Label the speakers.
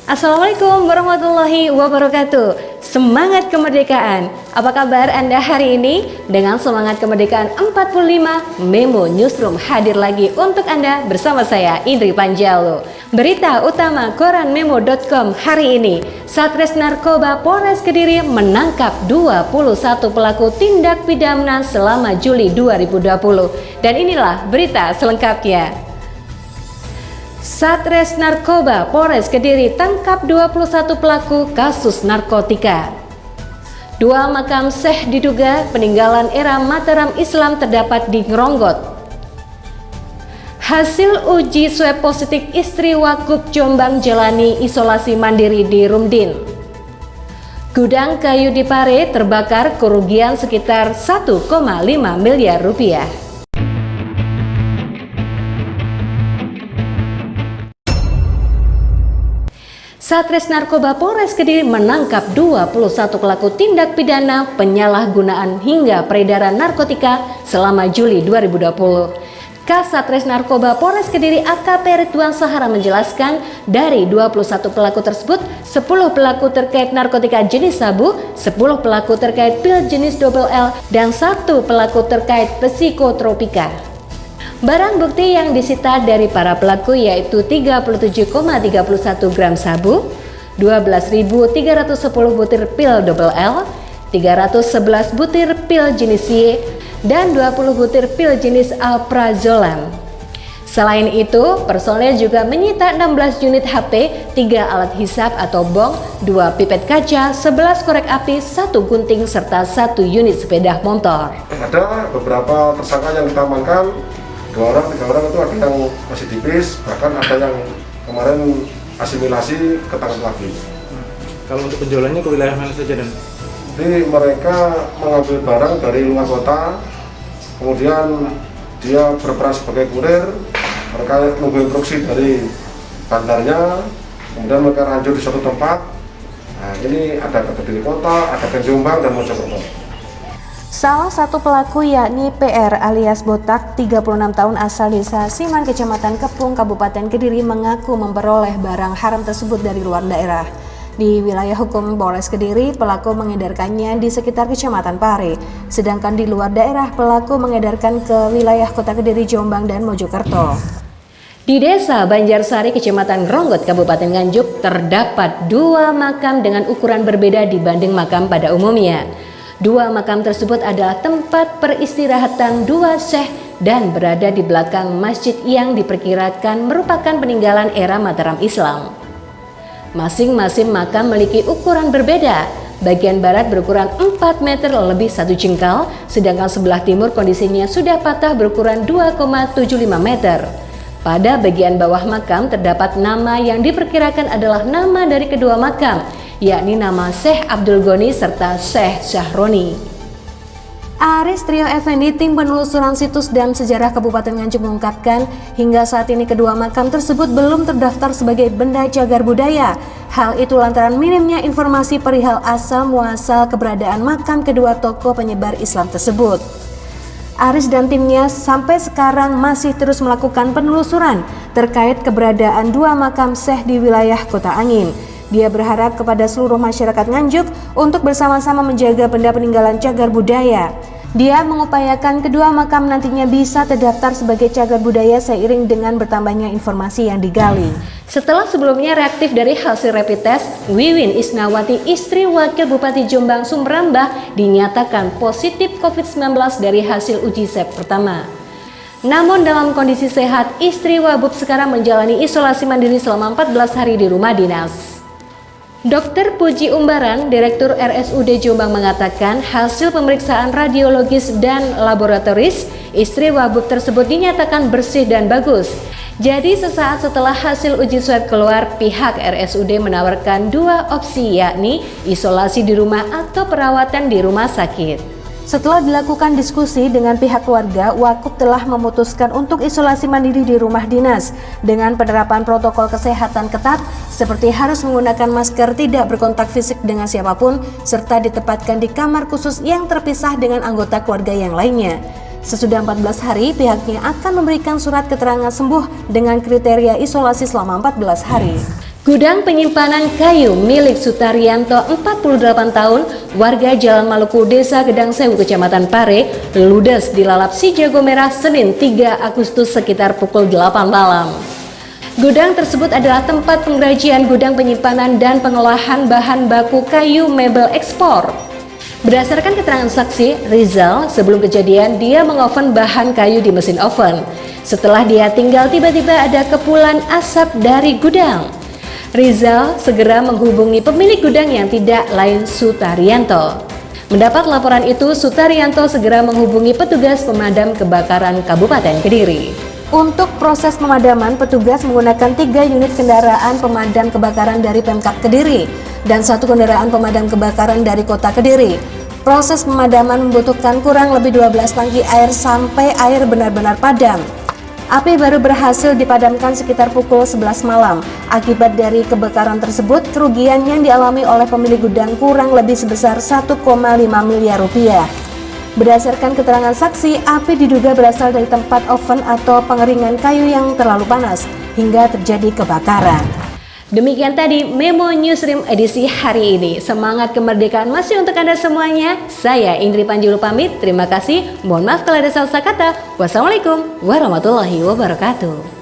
Speaker 1: Assalamualaikum warahmatullahi wabarakatuh. Semangat kemerdekaan. Apa kabar Anda hari ini? Dengan semangat kemerdekaan 45, Memo Newsroom hadir lagi untuk Anda bersama saya Indri Panjalu. Berita utama koran memo.com hari ini. Satres Narkoba Polres Kediri menangkap 21 pelaku tindak pidana selama Juli 2020. Dan inilah berita selengkapnya. Satres Narkoba Polres Kediri tangkap 21 pelaku kasus narkotika. 2 makam syekh diduga peninggalan era Mataram Islam terdapat di Ngeronggot. Hasil uji swab positif istri Wagub Jombang jalani isolasi mandiri di Rumdin. Gudang kayu di Pare terbakar, kerugian sekitar 1,5 miliar rupiah. Satres Narkoba Polres Kediri menangkap 21 pelaku tindak pidana penyalahgunaan hingga peredaran narkotika selama Juli 2020. Kasatres Narkoba Polres Kediri AKP Ridwan Sahara menjelaskan dari 21 pelaku tersebut, 10 pelaku terkait narkotika jenis sabu, 10 pelaku terkait pil jenis double L, dan 1 pelaku terkait psikotropika. Barang bukti yang disita dari para pelaku yaitu 37,31 gram sabu, 12.310 butir pil double L, 311 butir pil jenis Y, dan 20 butir pil jenis alprazolam. Selain itu, personel juga menyita 16 unit HP, 3 alat hisap atau bong, 2 pipet kaca, 11 korek api, 1 gunting, serta 1 unit sepeda motor.
Speaker 2: Ada beberapa tersangka yang kita amankan, 2 orang, 3 orang itu ada yang masih tipis, bahkan ada yang kemarin asimilasi ketangkap lagi.
Speaker 3: Kalau untuk penjualannya ke wilayah mana saja, Dan?
Speaker 2: Jadi mereka mengambil barang dari luar kota, kemudian dia berperan sebagai kurir, mereka nunggu instruksi dari bandarnya, kemudian mereka lanjut di suatu tempat. Nah, ini ada ke Kediri Kota, ada ke Jombang dan Mojokerto.
Speaker 1: Salah satu pelaku yakni PR alias Botak, 36 tahun asal desa Siman, Kecamatan Kepung, Kabupaten Kediri mengaku memperoleh barang haram tersebut dari luar daerah. Di wilayah hukum Polres Kediri, pelaku mengedarkannya di sekitar Kecamatan Pare, sedangkan di luar daerah pelaku mengedarkan ke wilayah Kota Kediri, Jombang, dan Mojokerto. Di desa Banjarsari, Kecamatan Ngeronggot, Kabupaten Nganjuk, terdapat 2 makam dengan ukuran berbeda dibanding makam pada umumnya. 2 makam tersebut adalah tempat peristirahatan 2 syekh dan berada di belakang masjid yang diperkirakan merupakan peninggalan era Mataram Islam. Masing-masing makam memiliki ukuran berbeda. Bagian barat berukuran 4 meter lebih 1 jengkal, sedangkan sebelah timur kondisinya sudah patah berukuran 2,75 meter. Pada bagian bawah makam terdapat nama yang diperkirakan adalah nama dari kedua makam, yakni nama Syekh Abdul Goni serta Syekh Syahroni. Aris Trio Effendi, tim penelusuran situs dan sejarah Kabupaten Nganjuk mengungkapkan, hingga saat ini kedua makam tersebut belum terdaftar sebagai benda cagar budaya. Hal itu lantaran minimnya informasi perihal asal muasal keberadaan makam kedua tokoh penyebar Islam tersebut. Aris dan timnya sampai sekarang masih terus melakukan penelusuran terkait keberadaan 2 makam syekh di wilayah Kota Angin. Dia berharap kepada seluruh masyarakat Nganjuk untuk bersama-sama menjaga benda peninggalan cagar budaya. Dia mengupayakan kedua makam nantinya bisa terdaftar sebagai cagar budaya seiring dengan bertambahnya informasi yang digali. Setelah sebelumnya reaktif dari hasil rapid test, Wiwin Isnawati, istri Wakil Bupati Jombang Sumberambah, dinyatakan positif COVID-19 dari hasil uji swab pertama. Namun dalam kondisi sehat, istri Wabub sekarang menjalani isolasi mandiri selama 14 hari di rumah dinas. Dr. Puji Umbaran, Direktur RSUD Jombang mengatakan hasil pemeriksaan radiologis dan laboratoris istri Wabub tersebut dinyatakan bersih dan bagus. Jadi sesaat setelah hasil uji swab keluar, pihak RSUD menawarkan 2 opsi, yakni isolasi di rumah atau perawatan di rumah sakit. Setelah dilakukan diskusi dengan pihak keluarga, Wakub telah memutuskan untuk isolasi mandiri di rumah dinas dengan penerapan protokol kesehatan ketat seperti harus menggunakan masker, tidak berkontak fisik dengan siapapun, serta ditempatkan di kamar khusus yang terpisah dengan anggota keluarga yang lainnya. Sesudah 14 hari, pihaknya akan memberikan surat keterangan sembuh dengan kriteria isolasi selama 14 hari. Gudang penyimpanan kayu milik Sutaryanto 48 tahun, warga Jalan Maluku, Desa Gedang Sewu, Kecamatan Pare, ludes dilalap si jago merah Senin 3 Agustus sekitar pukul 8 malam. Gudang tersebut adalah tempat pengrajian gudang penyimpanan dan pengolahan bahan baku kayu mebel ekspor. Berdasarkan keterangan saksi, Rizal sebelum kejadian dia mengoven bahan kayu di mesin oven. Setelah dia tinggal, tiba-tiba ada kepulan asap dari gudang. Rizal segera menghubungi pemilik gudang yang tidak lain Sutaryanto. Mendapat laporan itu, Sutaryanto segera menghubungi petugas pemadam kebakaran Kabupaten Kediri. Untuk proses pemadaman, petugas menggunakan 3 unit kendaraan pemadam kebakaran dari Pemkab Kediri dan 1 kendaraan pemadam kebakaran dari Kota Kediri. Proses pemadaman membutuhkan kurang lebih 12 tangki air sampai air benar-benar padam. Api baru berhasil dipadamkan sekitar pukul 11 malam. Akibat dari kebakaran tersebut, kerugian yang dialami oleh pemilik gudang kurang lebih sebesar 1,5 miliar rupiah. Berdasarkan keterangan saksi, api diduga berasal dari tempat oven atau pengeringan kayu yang terlalu panas hingga terjadi kebakaran. Demikian tadi Memo Newsroom edisi hari ini. Semangat kemerdekaan masih untuk Anda semuanya. Saya Indri Panjulu pamit. Terima kasih. Mohon maaf kalau ada salah kata. Wassalamualaikum warahmatullahi wabarakatuh.